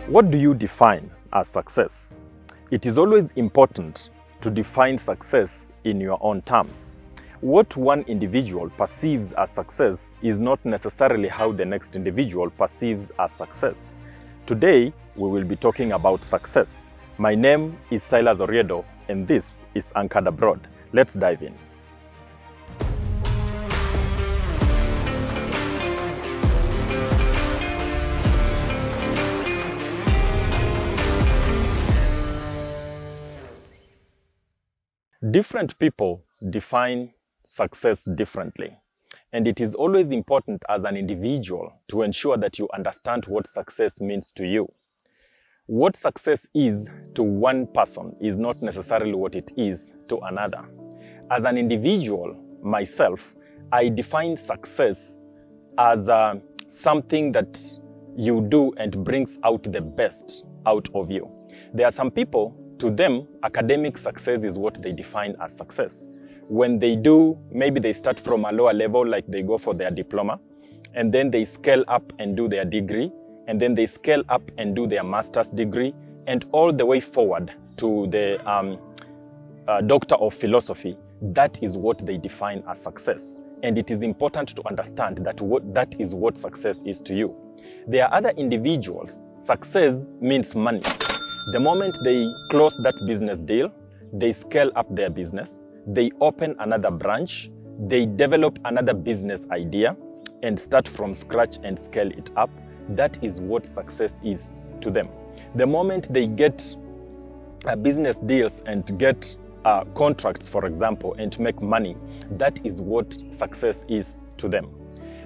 What do you define as success? It is always important to define success in your own terms. What one individual perceives as success is not necessarily how the next individual perceives as success. Today, we will be talking about success. My name is Silas Oriedo, and this is Anchored Abroad. Let's dive in. Different people define success differently, and it is always important as an individual to ensure that you understand what success means to you. What success is to one person is not necessarily what it is to another. As an individual, myself, I define success as something that you do and brings out the best out of you. There are some people, to them, academic success is what they define as success. When they do, maybe they start from a lower level, like they go for their diploma, and then they scale up and do their degree, and then they scale up and do their master's degree, and all the way forward to the Doctor of Philosophy. That is what they define as success. And it is important to understand that that is what success is to you. There are other individuals, success means money. The moment they close that business deal, they scale up their business, they open another branch, they develop another business idea and start from scratch and scale it up. That is what success is to them. The moment they get business deals and get contracts, for example, and make money, that is what success is to them.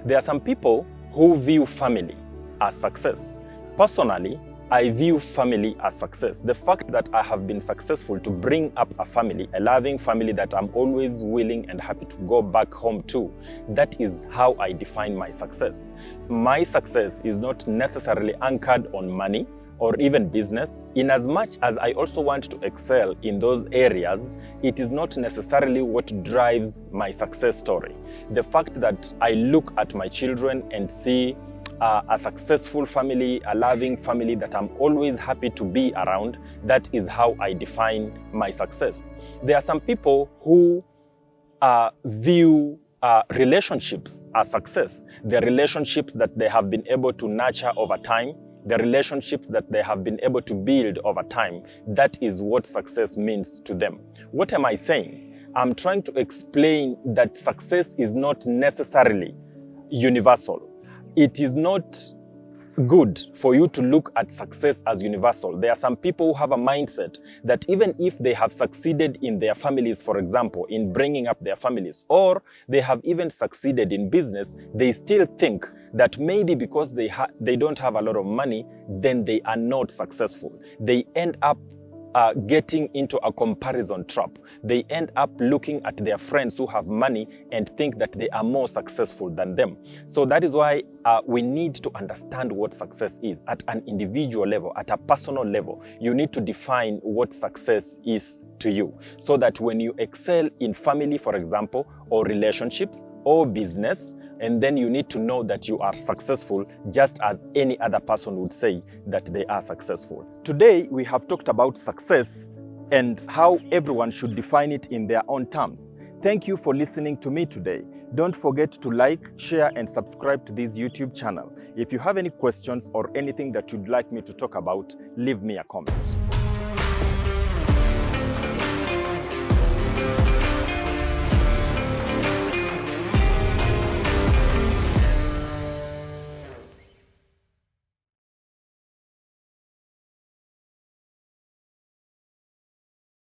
There are some people who view family as success. Personally, I view family as success. The fact that I have been successful to bring up a family, a loving family that I'm always willing and happy to go back home to, that is how I define my success. My success is not necessarily anchored on money or even business. In as much as I also want to excel in those areas, it is not necessarily what drives my success story. The fact that I look at my children and see a successful family, a loving family that I'm always happy to be around, that is how I define my success. There are some people who view relationships as success. The relationships that they have been able to nurture over time, the relationships that they have been able to build over time, that is what success means to them. What am I saying? I'm trying to explain that success is not necessarily universal. It is not good for you to look at success as universal. There are some people who have a mindset that even if they have succeeded in their families, for example, in bringing up their families, or they have even succeeded in business, they still think that maybe because they don't have a lot of money, then they are not successful. They end up getting into a comparison trap. They end up looking at their friends who have money and think that they are more successful than them. So that is why we need to understand what success is at an individual level, at a personal level. You need to define what success is to you, so that when you excel in family, for example, or relationships or business, and then you need to know that you are successful just as any other person would say that they are successful. Today, we have talked about success and how everyone should define it in their own terms. Thank you for listening to me today. Don't forget to like, share, and subscribe to this YouTube channel. If you have any questions or anything that you'd like me to talk about, leave me a comment.